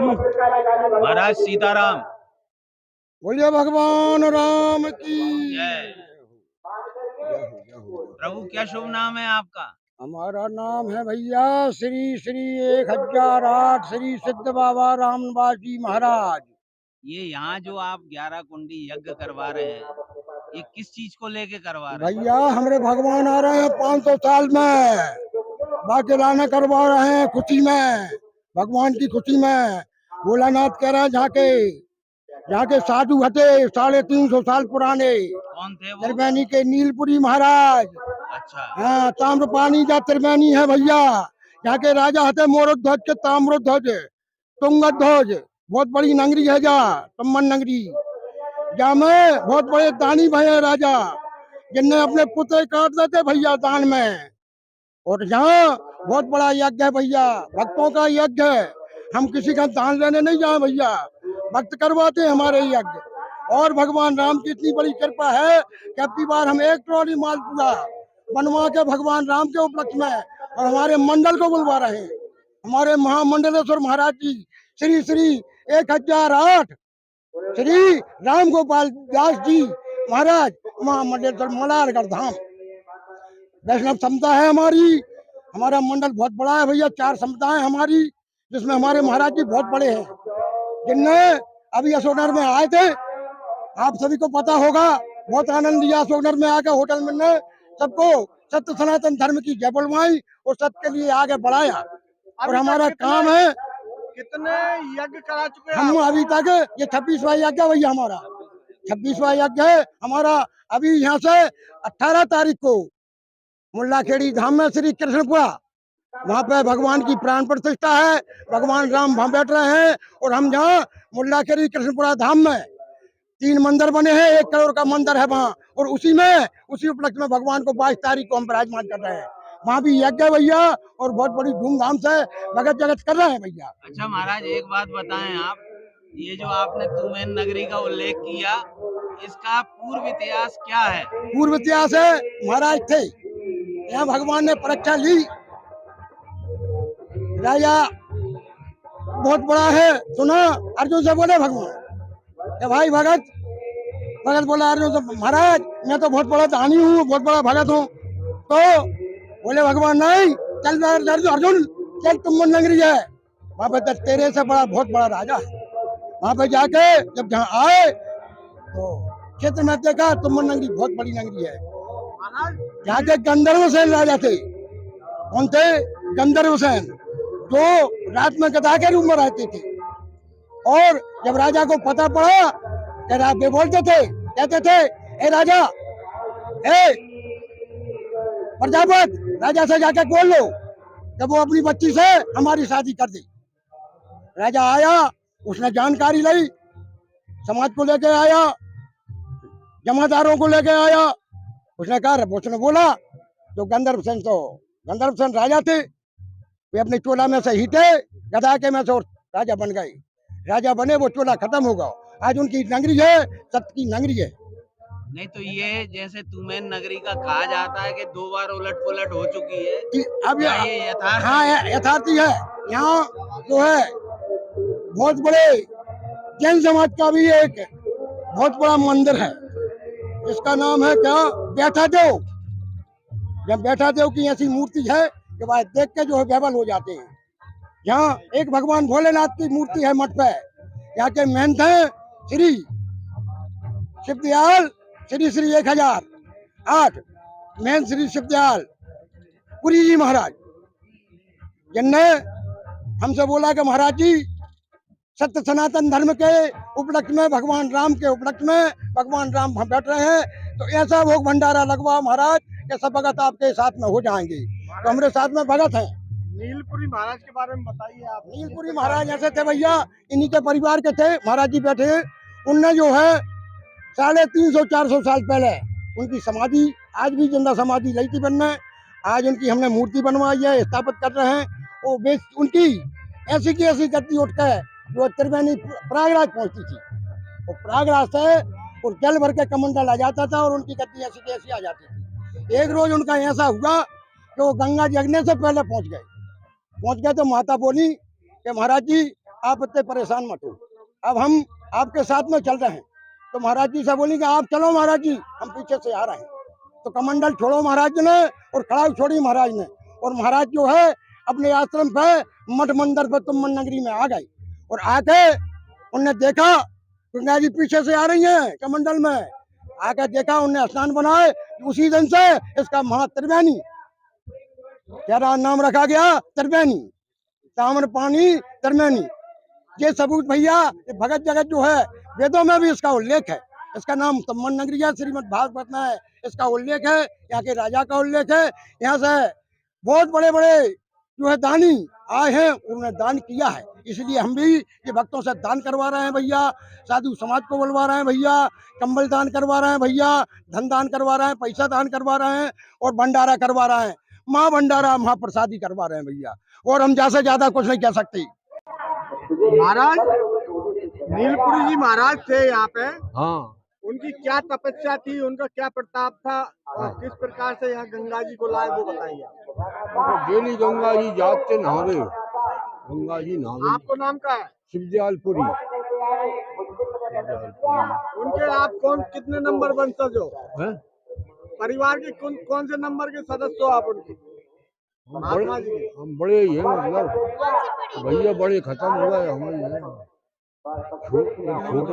महाराज सीताराम। बोलिए भगवान राम की जय। प्रभु क्या शुभ नाम है आपका? हमारा नाम है भैया श्री श्री 1008 श्री सिद्ध बाबा रामनिवास जी महाराज। ये यहाँ जो आप 11 कुंडी यज्ञ करवा रहे हैं, ये किस चीज को लेके करवा रहे हैं? भैया हमारे भगवान आ रहे हैं 500 साल में, बाकी लाना करवा रहे हैं खुशी में, भगवान की खुशी में। भोलानाथ कह रहे हैं जहाँ के साधु हटे 350 साल पुराने, कौन थे वो? त्रिवेणी के नीलपुरी महाराज। अच्छा। हाँ, ताम्रपानी का त्रिवेणी है भैया। यहाँ के राजा हते मोरध्वज के ताम्रध्वज तुंगध्वज, बहुत बड़ी नगरी है जा तम्मन नगरी। जहाँ में बहुत बड़े दानी भये राजा, जिनने अपने पुत्र काट देते भैया दान में। और यहाँ बहुत बड़ा यज्ञ है भैया, भक्तों का यज्ञ है। हम किसी का दान लेने नहीं जाए भैया, भक्त करवाते हैं हमारे यज्ञ। और भगवान राम की इतनी बड़ी कृपा है कि अब की बार हम 1 ट्रॉली मालपुआ बनवा के भगवान राम के उपलक्ष्य में और हमारे मंडल को बुलवा रहे हैं। हमारे महामंडलेश्वर महाराज जी श्री श्री 1008 श्री राम गोपाल दास जी महाराज महामंडलेश्वर मलारगढ़ धाम। वैष्णव क्षमता है हमारी, हमारा मंडल बहुत बड़ा है भैया। 4 क्षमताएं हमारी, जिसमें हमारे महाराज जी बहुत बड़े हैं, जिनने अभी अशोकनगर में आए थे। आप सभी को पता होगा, बहुत आनंद लिया अशोकनगर में आकर होटल में ने सबको सत्य सनातन धर्म की जय बुलवाई और सत्य के लिए आगे बढ़ाया। और हमारा काम है, कितने यज्ञ करा चुके हैं हम अभी तक ये 26वां यज्ञ है भैया हमारा, 26वां यज्ञ है हमारा। अभी यहाँ से 18 तारीख को मुल्लाखेड़ी धाम में श्री कृष्णपुरा, वहाँ पे भगवान की प्राण प्रतिष्ठा है। भगवान राम वहाँ बैठ रहे हैं और हम जहाँ मुल्लाखेड़ी कृष्णपुरा धाम में 3 मंदिर बने हैं, 1 करोड़ का मंदिर है वहाँ। और उसी उपलक्ष्य में भगवान को 22 तारीख को हम विराजमान कर रहे हैं। वहाँ भी यज्ञ है भैया और बहुत बड़ी धूमधाम से भगत जगत कर रहे हैं भैया। अच्छा महाराज, एक बात बताएं आप, ये जो आपने तुमेन नगरी का उल्लेख किया, इसका पूर्व इतिहास क्या है? पूर्व इतिहास है, महाराज थे यहाँ, भगवान ने परीक्षा ली। राजा बहुत बड़ा है, सुना अर्जुन से बोले भगवान कि भाई भगत बोला अर्जुन से, महाराज मैं तो बहुत बड़ा दानी हूँ, बहुत बड़ा भगत हूँ। तो बोले भगवान नहीं, चल अर्जुन चल, तुमन नगरी है, वहाँ पे तेरे से बड़ा बहुत बड़ा राजा है। वहाँ पे जाके जब जहाँ आए तो क्षेत्र में देखा तुमन नगरी बहुत बड़ी नगरी है। यहाँ के गंधर्व सेन राजा थे। कौन थे? गंधर्व सेन, जो रात में गधा के रूप में रहते थे। और जब राजा को पता पड़ा कि वे बोलते थे, कहते थे ए राजा, ए प्रजापत, राजा से जाके बोल लो कि वो अपनी बच्ची से हमारी शादी कर दे। राजा आया, उसने जानकारी ली, समाज को लेके आया, जमादारों को लेके आया। उसने बोला जो गंधर्व सेन राजा थे, वे अपने चोला में से हिटे, गधा के में से और राजा बन गए। राजा बने, वो चोला खत्म होगा। आज उनकी नगरी है, सत्य की नगरी है। नहीं तो ये जैसे तुमेन नगरी का कहा जाता है कि 2 बार उलट पुलट हो चुकी है, अब क्या ये यथार्थ? हाँ यथार्थी है। यहाँ जो है बहुत बड़े जैन समाज का भी एक बहुत बड़ा मंदिर है, इसका नाम है क्या, बैठा देव। जब बैठा देव की ऐसी मूर्ति है कि भाई देख के जो है बेबल हो जाते हैं। यहाँ एक भगवान भोलेनाथ की मूर्ति है मठ पे। यहाँ के महंत हैं श्री शिवदयाल, श्री श्री 1008 महंत श्री शिवदयाल पुरी जी महाराज, जिनने हमसे बोला कि महाराज जी सत्य सनातन धर्म के उपलक्ष्य में, भगवान राम के उपलक्ष्य में, भगवान राम बैठ रहे हैं, तो ऐसा भोग भंडारा लगवा महाराज कि सब भगत आपके साथ में हो जाएंगे। तो हमारे साथ में भगत हैं। नीलपुरी महाराज के बारे में बताइए आप। नीलपुरी महाराज ऐसे थे भैया, इन्हीं के परिवार के थे महाराज जी बैठे। उनने जो है 350-400 साल पहले उनकी समाधि, आज भी जिंदा समाधि लगी थी बनने। आज उनकी हमने मूर्ति बनवाई है, स्थापित कर रहे हैं। वो उनकी ऐसी की ऐसी गति उठ के जो त्रिवेणी प्रयागराज पहुंचती थी, वो प्रयागराज से और जल भर के कमंडल आ जाता था और उनकी गति ऐसी की ऐसी आ जाती थी। एक रोज उनका ऐसा हुआ कि वो गंगा जगने से पहले पहुंच गए। तो माता बोली कि महाराज जी आप इतने परेशान मत हो, अब हम आपके साथ में चल रहे हैं। तो महाराज जी से बोली कि आप चलो महाराज जी, हम पीछे से आ रहे हैं। तो कमंडल छोड़ो महाराज ने और कड़ाई छोड़ी महाराज ने, और महाराज जो है अपने आश्रम पे मठ मंदिर पे तुम्बन नगरी में आ गए। और आके उनने देखा गंगा जी पीछे से आ रही हैं कमंडल में, आके देखा, उनने स्नान बनाए। उसी दिन से इसका महा त्रिवेणी क्या नाम रखा गया, त्रिवेणी, ताम्र पानी त्रिवेणी। ये सबूत भैया, ये भगत जगत जो है वेदों में भी इसका उल्लेख है। इसका नाम तुम्बन नगरी है, श्रीमद् भागवत में इसका उल्लेख है, यहाँ के राजा का उल्लेख है। यहाँ से बहुत बड़े बड़े जो है दानी आए हैं, उन्होंने दान किया है। इसलिए हम भी ये भक्तों से दान करवा रहे हैं भैया, साधु समाज को बुलवा रहे हैं भैया, कंबल दान करवा रहे हैं भैया, धन दान करवा रहे हैं, पैसा दान करवा रहे हैं, और भंडारा करवा रहे हैं, माँ भंडारा महाप्रसादी करवा रहे हैं भैया। और हम ज्यादा से ज्यादा कुछ नहीं कह सकते। महाराज नीलपुरी जी महाराज थे यहाँ पे, हाँ, उनकी क्या तपस्या थी, उनका क्या प्रताप था, और किस प्रकार से यहाँ गंगा जी को लाए वो बताइए। तो डेली गंगा जी जाते नहावे, गंगा जी नहावे। आपको नाम का है? शिवदयालपुरी। उनके आप कितने नंबर वंशज हो? हैं? परिवार के कौन से नंबर के सदस्य हो आप उनके? हम बड़े ही हैं, मतलब भैया बड़े खत्म हो गए, हम ही हैं। छोटे